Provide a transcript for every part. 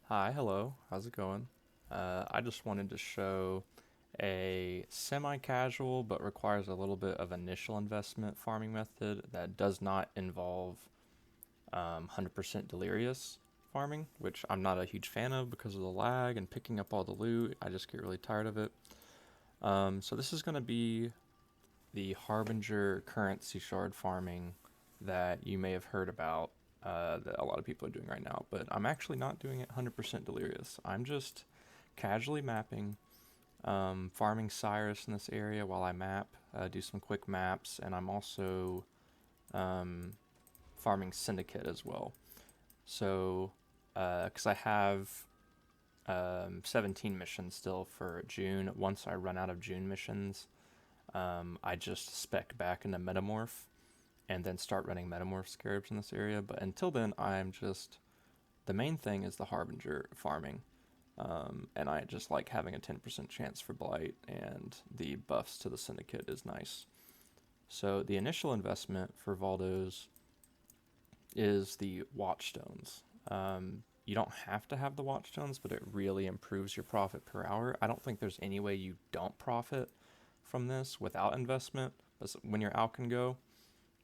Hi, hello, how's it going? I just wanted to show a semi-casual but requires a little bit of initial investment farming method that does not involve 100% delirious farming, which I'm not a huge fan of because of the lag and picking up all the loot. I just get really tired of it. So this is going to be the Harbinger currency shard farming that you may have heard about, that a lot of people are doing right now, but I'm actually not doing it 100% delirious. I'm just casually mapping, farming Cyrus in this area while I map, do some quick maps, and I'm also um, farming Syndicate as well. So, because I have 17 missions still for June. Once I run out of June missions, I just spec back into Metamorph and then start running Metamorph Scarabs in this area. But until then, I'm just. The main thing is the Harbinger farming. And I just like having a 10% chance for Blight, and the buffs to the Syndicate is nice. So the initial investment for Valdo's is the watchstones. You don't have to have the watchstones, but it really improves your profit per hour. I don't think there's any way you don't profit from this without investment. But when you're out can go,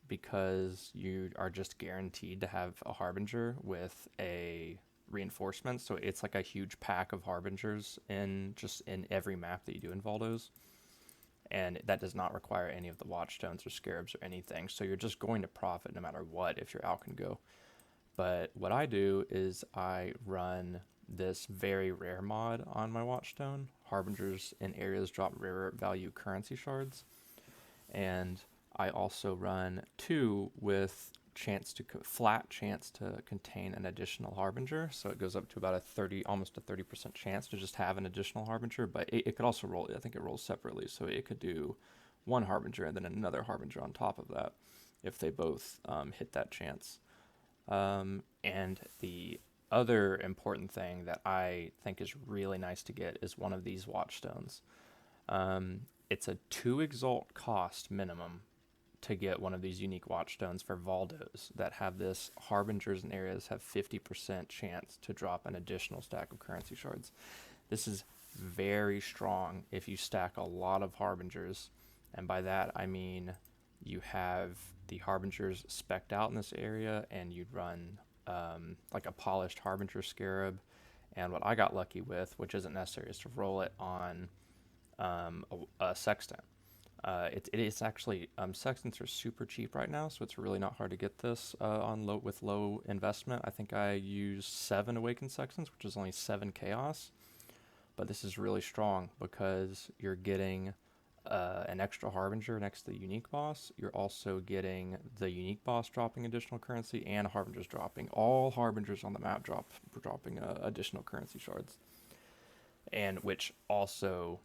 because you are just guaranteed to have a Harbinger with a reinforcement. So it's like a huge pack of Harbingers in every map that you do in Valdo's. And that does not require any of the watchstones or scarabs or anything. So you're just going to profit no matter what if your out can go. But what I do is I run this very rare mod on my watchstone. Harbingers in areas drop rare value currency shards. And I also run two with flat chance to contain an additional harbinger, so it goes up to about a 30, almost a 30% chance to just have an additional harbinger. But it could also roll. I think it rolls separately, so it could do one harbinger and then another harbinger on top of that if they both hit that chance. And the other important thing that I think is really nice to get is one of these watchstones. It's a 2 exalt cost minimum to get one of these unique watchstones for Valdos that have this harbingers in areas have 50% chance to drop an additional stack of currency shards. This is very strong if you stack a lot of harbingers, and by that I mean you have the harbingers specced out in this area and you'd run like a polished harbinger scarab. And what I got lucky with, which isn't necessary, is to roll it on a sextant. It is actually, sextants are super cheap right now, so it's really not hard to get this with low investment. I think I used 7 awakened sextants, which is only 7 chaos, but this is really strong because you're getting an extra harbinger next to the unique boss. You're also getting the unique boss dropping additional currency and harbingers dropping. All harbingers on the map dropping additional currency shards, and which also,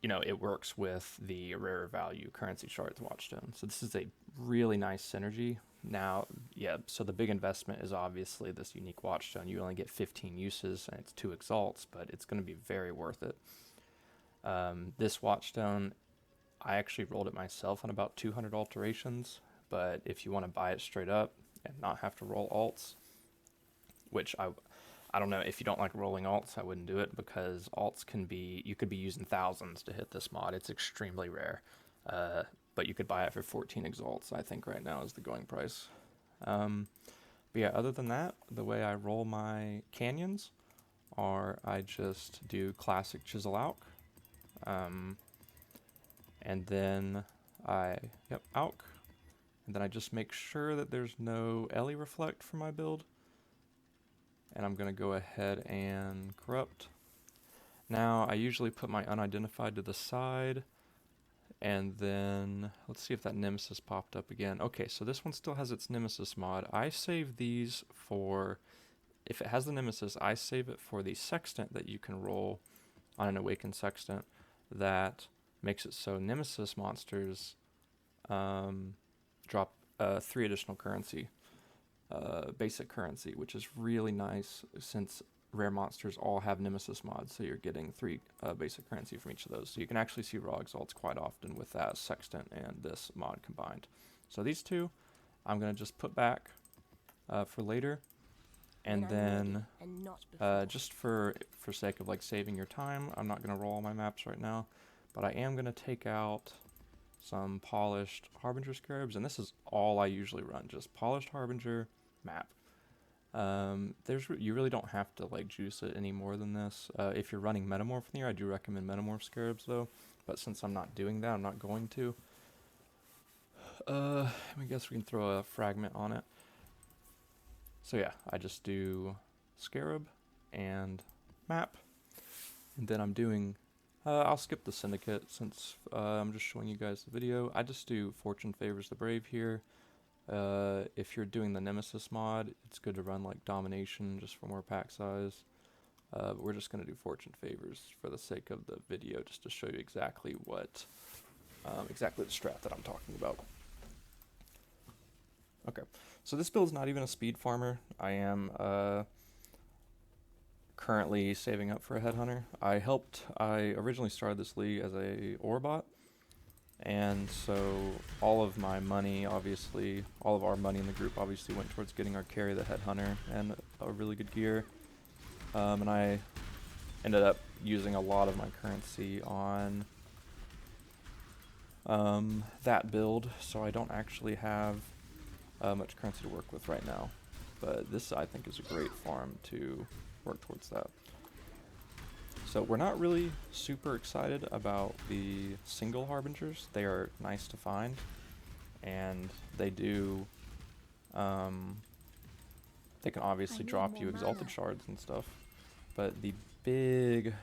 it works with the rarer value currency shards watchstone. So this is a really nice synergy. Now, yeah, so the big investment is obviously this unique watchstone. You only get 15 uses and it's 2 exalts, but it's going to be very worth it. This watchstone, I actually rolled it myself on about 200 alterations, but if you want to buy it straight up and not have to roll alts, which I don't know, if you don't like rolling alts, I wouldn't do it because alts you could be using thousands to hit this mod. It's extremely rare. Uh, but you could buy it for 14 exalts, I think right now is the going price. Um, but yeah, other than that, the way I roll my canyons are I just do classic chisel out. Um, and then Alk. And then I just make sure that there's no Ellie reflect for my build. And I'm going to go ahead and corrupt. Now, I usually put my unidentified to the side, and then let's see if that Nemesis popped up again. Okay, so this one still has its Nemesis mod. I save these for, if it has the Nemesis, I save it for the Sextant that you can roll on an Awakened Sextant that makes it so Nemesis monsters drop 3 additional currency, basic currency, which is really nice since rare monsters all have Nemesis mods, so you're getting 3 basic currency from each of those. So you can actually see raw exalts quite often with that Sextant and this mod combined. So these two, I'm going to just put back for later. And then Not before. Just for sake of like saving your time, I'm not gonna roll all my maps right now, but I am gonna take out some polished Harbinger scarabs, and this is all I usually run, just polished Harbinger map. You really don't have to like juice it any more than this. If you're running Metamorph in here, I do recommend Metamorph scarabs though, but since I'm not doing that, I'm not going to. I guess we can throw a fragment on it. So yeah, I just do scarab and map, and then I'm doing, I'll skip the syndicate since I'm just showing you guys the video. I just do fortune favors the brave here. If you're doing the nemesis mod, it's good to run like domination just for more pack size. But we're just going to do fortune favors for the sake of the video, just to show you exactly what, exactly the strat that I'm talking about. Okay, so this build's not even a speed farmer. I am currently saving up for a headhunter. I originally started this league as a ore bot, and so all of my money, obviously, all of our money in the group obviously went towards getting our carry, the headhunter, and a really good gear. And I ended up using a lot of my currency on that build, so I don't actually have much currency to work with right now. But this, I think, is a great farm to work towards that. So we're not really super excited about the single Harbingers. They are nice to find, and they do, they can obviously drop you exalted shards and stuff. But the big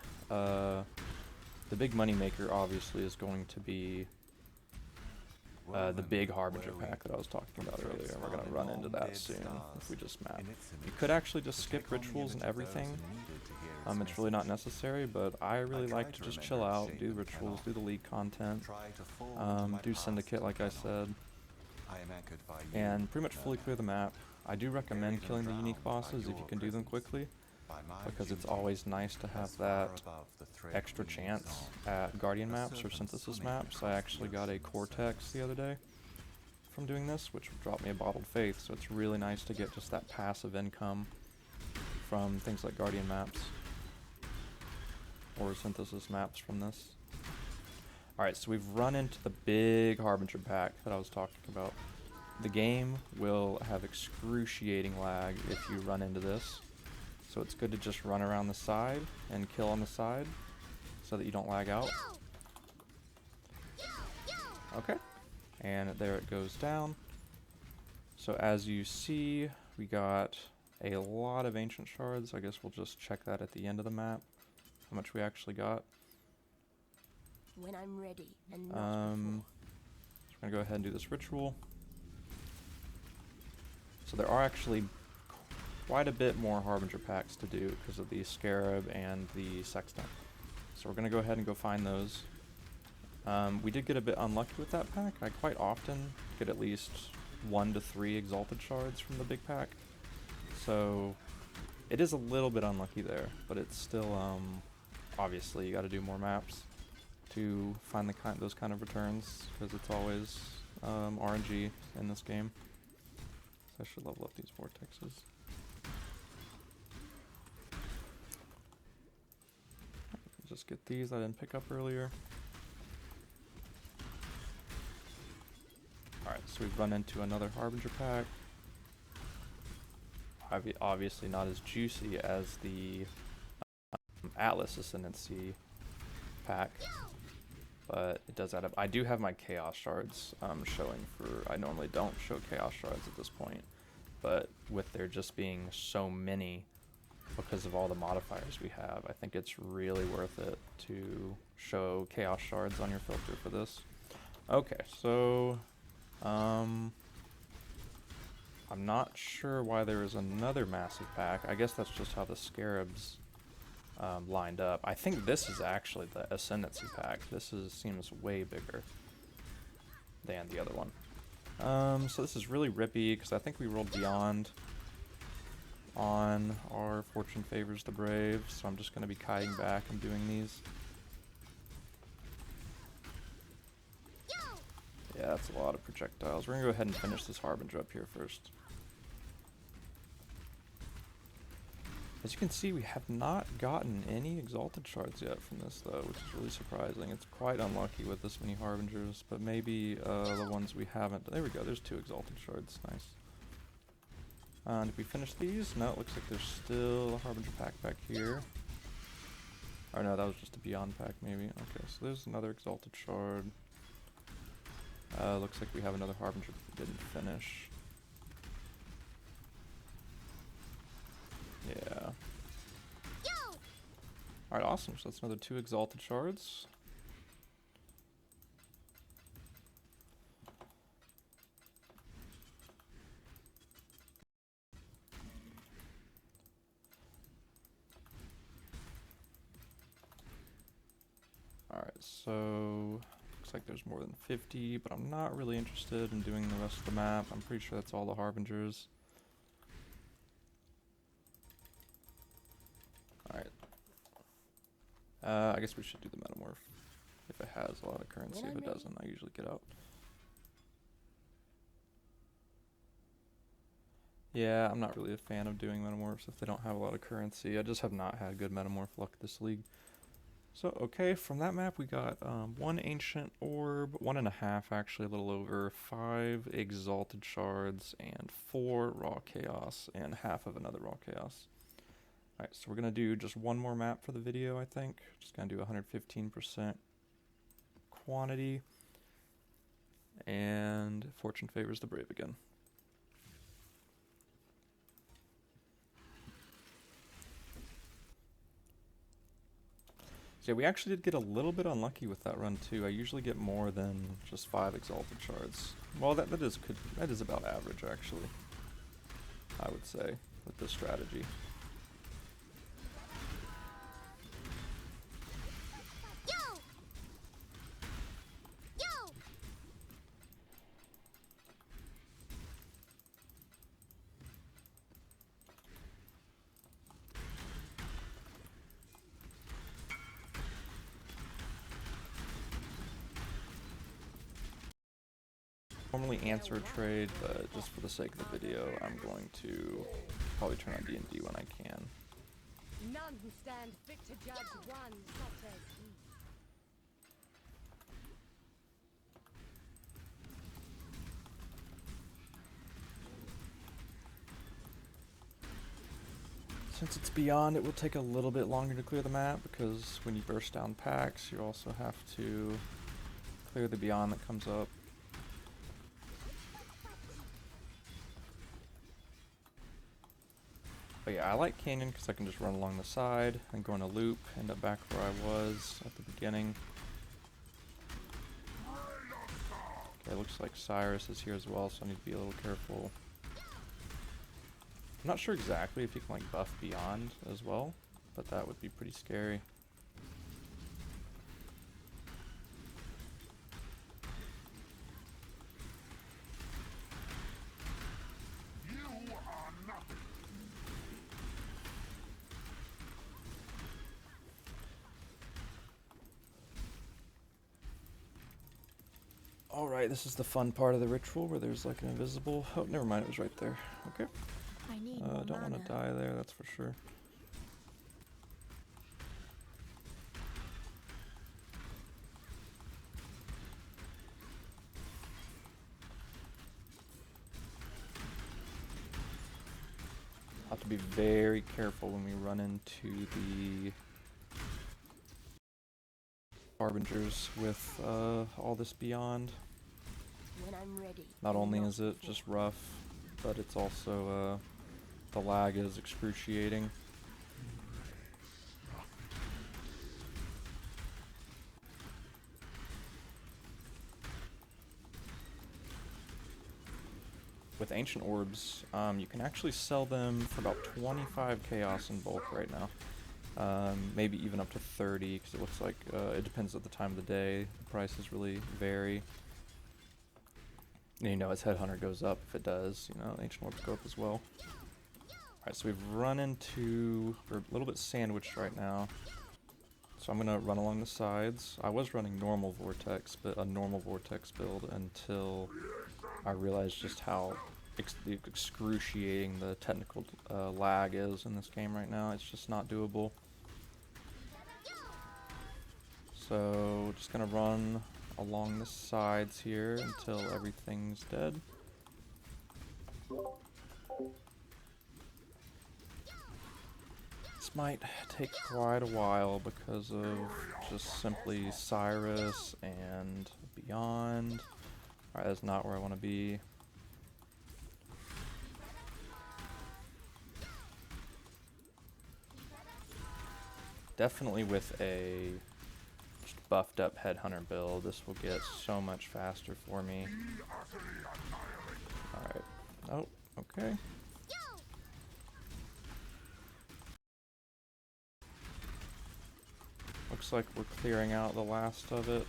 money maker obviously is going to be the big Harbinger pack that I was talking about earlier, and we're going to run into that soon if we just map. You could actually just skip rituals and everything. It's really not necessary, but I really like to just chill out, do rituals, do the league content, do syndicate like I said, and pretty much fully clear the map. I do recommend killing the unique bosses if you can do them quickly, because it's always nice to have that extra chance at Guardian maps or Synthesis maps. I actually got a Cortex the other day from doing this, which dropped me a Bottled Faith, so it's really nice to get just that passive income from things like Guardian maps or Synthesis maps from this. Alright, so we've run into the big Harbinger pack that I was talking about. The game will have excruciating lag if you run into this. So it's good to just run around the side and kill on the side so that you don't lag out. Okay, and there it goes down. So as you see, we got a lot of ancient shards. I guess we'll just check that at the end of the map, how much we actually got. When I'm ready and not So we're gonna go ahead and do this ritual. So there are actually quite a bit more Harbinger packs to do because of the Scarab and the Sextant. So we're going to go ahead and go find those. We did get a bit unlucky with that pack. I quite often get at least 1 to 3 Exalted Shards from the big pack. So it is a little bit unlucky there, but it's still, obviously you got to do more maps to find those kind of returns, because it's always RNG in this game. So I should level up these vortexes. Just get these I didn't pick up earlier. Alright, so we've run into another Harbinger pack. Obviously not as juicy as the Atlas Ascendancy pack, but it does add up. I do have my Chaos Shards showing for... I normally don't show Chaos Shards at this point, but with there just being so many because of all the modifiers we have, I think it's really worth it to show Chaos Shards on your filter for this. Okay, so I'm not sure why there is another massive pack. I guess that's just how the Scarabs lined up. I think this is actually the Ascendancy pack. This seems way bigger than the other one. So this is really rippy because I think we rolled beyond on our Fortune Favors the Brave, so I'm just going to be kiting back and doing these. Yeah, that's a lot of projectiles. We're going to go ahead and finish this Harbinger up here first. As you can see, we have not gotten any exalted shards yet from this, though, which is really surprising. It's quite unlucky with this many harbingers, but maybe the ones we haven't. There we go. There's 2 exalted shards. Nice. Did we finish these? No, it looks like there's still a harbinger pack back here. Or no, that was just a beyond pack, maybe. Okay, so there's another exalted shard. Looks like we have another harbinger that we didn't finish. Yeah. Alright, awesome. So that's another 2 exalted shards. Alright, so looks like there's more than 50, but I'm not really interested in doing the rest of the map. I'm pretty sure that's all the harbingers. Alright. I guess we should do the metamorph. If it has a lot of currency. If it doesn't, I usually get out. Yeah, I'm not really a fan of doing metamorphs if they don't have a lot of currency. I just have not had good metamorph luck this league. So, okay, from that map we got 1 ancient orb, 1.5 actually, a little over, 5 exalted shards, and 4 raw chaos, and half of another raw chaos. Alright, so we're going to do just one more map for the video, I think. Just going to do 115% quantity, and fortune favors the brave again. So yeah, we actually did get a little bit unlucky with that run too. I usually get more than just 5 exalted shards. Well, that is about average actually, I would say, with this strategy. Normally answer a trade, but just for the sake of the video, I'm going to probably turn on D&D when I can. None stand fit to judge one such as he. Since it's beyond, it will take a little bit longer to clear the map, because when you burst down packs, you also have to clear the beyond that comes up. But yeah, I like Canyon because I can just run along the side and go in a loop, end up back where I was at the beginning. Okay, looks like Cyrus is here as well, so I need to be a little careful. I'm not sure exactly if you can like buff beyond as well, but that would be pretty scary. Alright, this is the fun part of the ritual where there's like an invisible... Oh, never mind, it was right there. Okay. I need don't want to die there, that's for sure. Have to be very careful when we run into the Harbingers with all this beyond. When I'm ready. Not only is it just rough, but it's also the lag is excruciating. With ancient orbs, you can actually sell them for about 25 chaos in bulk right now. Maybe even up to 30, because it looks like it depends on the time of the day. The prices really vary. And, you know, as Headhunter goes up, if it does, you know, ancient orbs go up as well. Alright, so we've run into... We're a little bit sandwiched right now. So I'm going to run along the sides. I was running normal vortex, but a normal vortex build until I realized just how excruciating the technical lag is in this game right now. It's just not doable. So just gonna run along the sides here until everything's dead. This might take quite a while because of just simply Cyrus and beyond. Alright, that's not where I want to be. Definitely with a just buffed up headhunter build, this will get so much faster for me. Alright. Oh, okay. Looks like we're clearing out the last of it.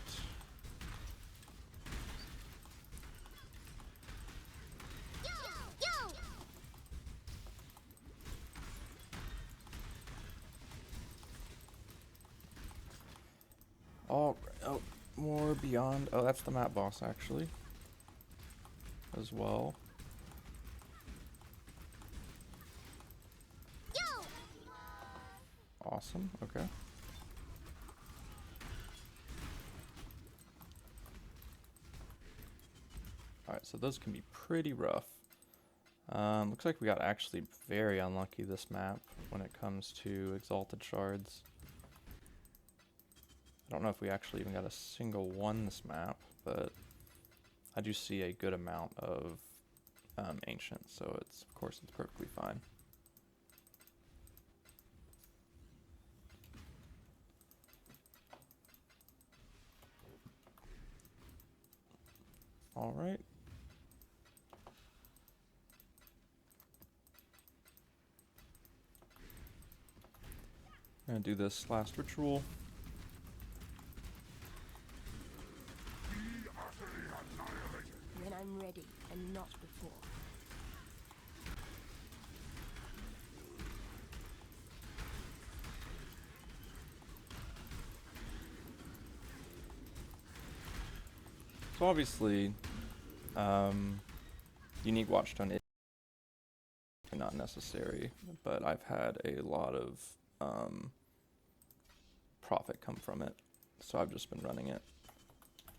Oh, more beyond. Oh, that's the map boss actually. As well. Awesome, okay. Alright, so those can be pretty rough. Looks like we got actually very unlucky this map when it comes to exalted shards. I don't know if we actually even got a single one this map, but I do see a good amount of ancient, so it's, of course, it's perfectly fine. Alright. I'm gonna do this last ritual. When I'm ready and not before. So obviously, unique watchstone is not necessary, but I've had a lot of profit come from it, so I've just been running it.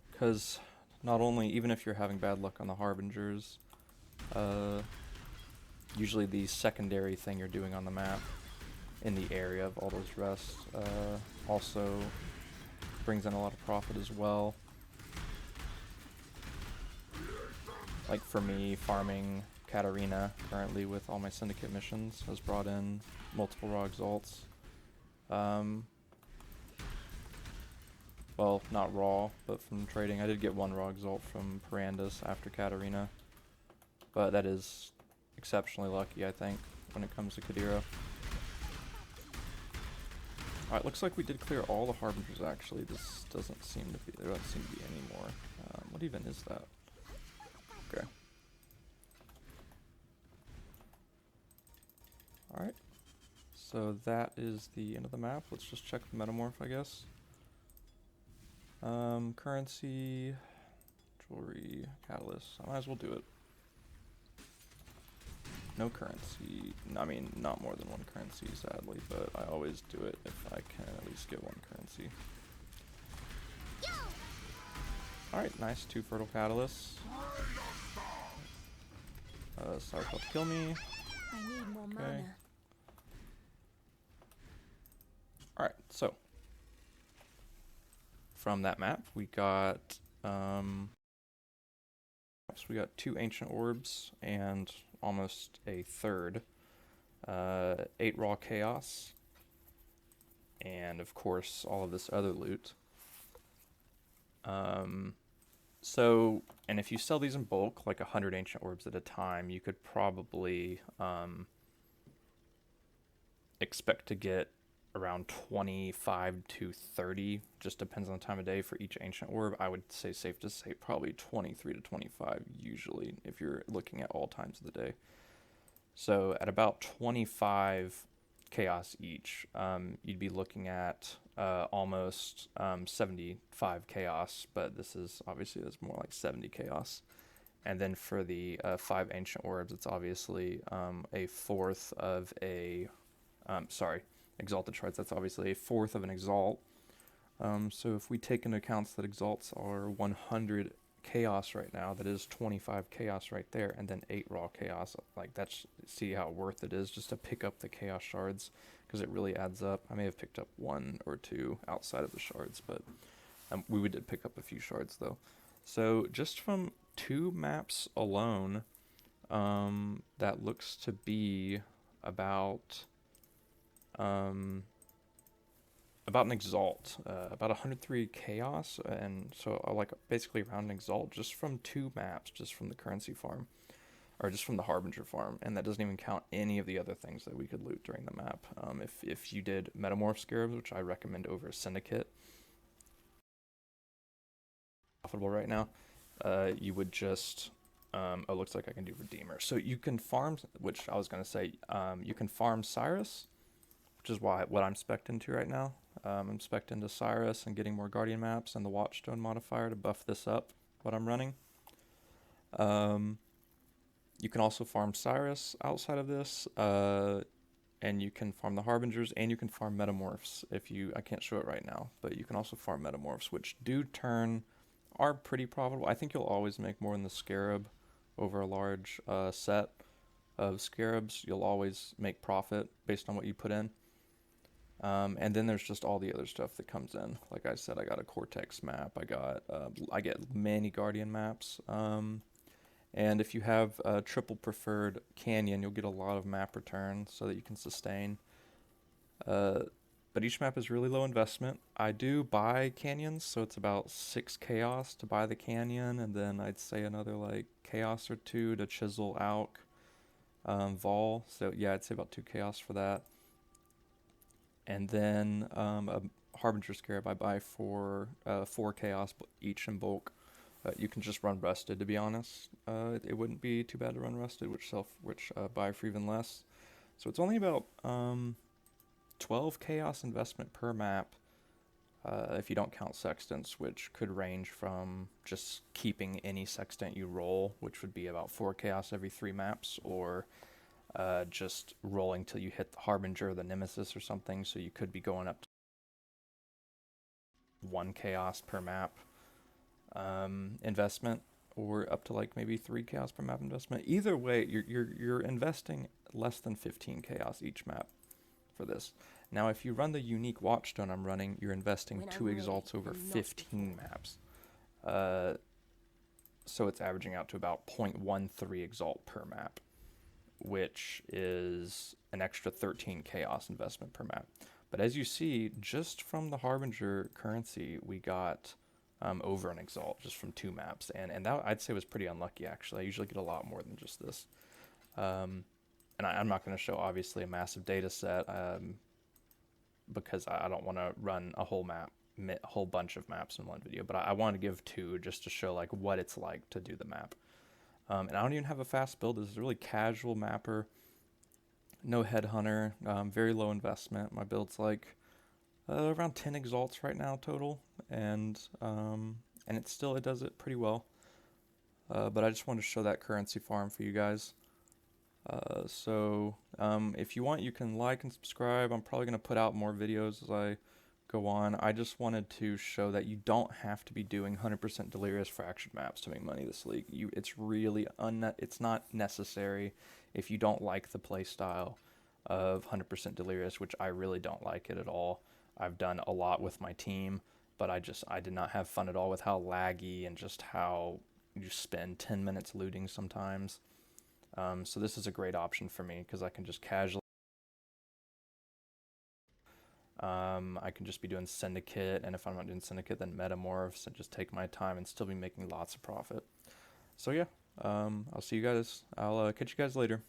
Because not only, even if you're having bad luck on the Harbingers, usually the secondary thing you're doing on the map in the area of all those rests also brings in a lot of profit as well. Like for me, farming Katarina currently with all my syndicate missions has brought in multiple raw exalts. Well, not raw, but from trading. I did get one raw exalt from Perandus after Katarina, but that is exceptionally lucky, I think, when it comes to Kadira. Alright, looks like we did clear all the Harbingers actually. This doesn't seem to be, there doesn't seem to be any more. What even is that? Okay. Alright. So that is the end of the map. Let's just check the metamorph, I guess. Currency, jewelry, catalyst. I might as well do it. No currency. I mean, not more than one currency, sadly, but I always do it if I can at least get one currency. Alright, nice. 2 fertile catalysts. Sorry about to kill me. I need more Okay. mana. Alright, so from that map we got so we got 2 ancient orbs and almost a third. 8 raw chaos. And of course all of this other loot. So, and if you sell these in bulk, like 100 ancient orbs at a time, you could probably expect to get around 25 to 30, just depends on the time of day for each ancient orb. I would say safe to say probably 23 to 25 usually if you're looking at all times of the day. So at about 25 chaos each, you'd be looking at almost 75 chaos, but this is obviously that's more like 70 chaos. And then for the 5 ancient orbs, it's obviously a fourth of a, sorry, exalted shards, that's obviously a fourth of an exalt. So if we take into account that exalts are 100 chaos right now, that is 25 chaos right there, and then 8 raw chaos. Like, that's, see how worth it is just to pick up the chaos shards, because it really adds up. I may have picked up 1 or 2 outside of the shards, but we did pick up a few shards though. So just from 2 maps alone, that looks to be about about an exalt, about 103 chaos, and so like basically around an exalt just from 2 maps, just from the currency farm, or just from the Harbinger farm, and that doesn't even count any of the other things that we could loot during the map. If you did Metamorph Scarabs, which I recommend over Syndicate, profitable right now, you would just, oh, looks like I can do Redeemer. So you can farm, which I was going to say, you can farm Cyrus, which is what I'm spec'd into right now. I'm spec'd into Cyrus and getting more Guardian maps and the Watchstone modifier to buff this up, what I'm running. You can also farm Cyrus outside of this, and you can farm the Harbingers, and you can farm Metamorphs. I can't show it right now, but you can also farm Metamorphs, which are pretty profitable. I think you'll always make more in the Scarab over a large set of Scarabs. You'll always make profit based on what you put in. And then there's just all the other stuff that comes in. Like I said, I got a Cortex map. I get many Guardian maps. And if you have a triple preferred Canyon, you'll get a lot of map return so that you can sustain. But each map is really low investment. I do buy canyons, so it's about 6 chaos to buy the canyon, and then I'd say another like chaos or 2 to chisel out Vol. So yeah, I'd say about 2 chaos for that. And then a Harbinger Scarab I buy for 4 chaos each in bulk. You can just run Rusted, to be honest. It wouldn't be too bad to run Rusted, which buy for even less. So it's only about 12 chaos investment per map, if you don't count sextants, which could range from just keeping any sextant you roll, which would be about 4 chaos every 3 maps, or just rolling till you hit the Harbinger or the Nemesis or something, so you could be going up to 1 chaos per map investment, or up to like maybe 3 chaos per map investment. Either way, you're investing less than 15 chaos each map for this. Now, if you run the unique watchstone I'm running, you're investing 2 exalts over 15 maps. So it's averaging out to about 0.13 exalt per map, which is an extra 13 chaos investment per map. But as you see, just from the Harbinger currency, we got over an exalt just from 2 maps, and that I'd say was pretty unlucky actually. I usually get a lot more than just this. And I'm not going to show obviously a massive data set because I don't want to run a whole bunch of maps in one video, but I want to give 2 just to show like what it's like to do the map. And I don't even have a fast build. This is a really casual mapper, no headhunter, very low investment. My build's like around 10 exalts right now total, and it does it pretty well. But I just wanted to show that currency farm for you guys. So if you want, you can like and subscribe. I'm probably going to put out more videos as I go on. I just wanted to show that you don't have to be doing 100% delirious fractured maps to make money this league. It's not necessary if you don't like the play style of 100% delirious, which I really don't like it at all. I've done a lot with my team, but I did not have fun at all with how laggy and just how you spend 10 minutes looting sometimes. So this is a great option for me because I can just casually I can just be doing Syndicate, and if I'm not doing Syndicate, then Metamorphs, and just take my time and still be making lots of profit. So yeah, I'll see you guys. I'll catch you guys later.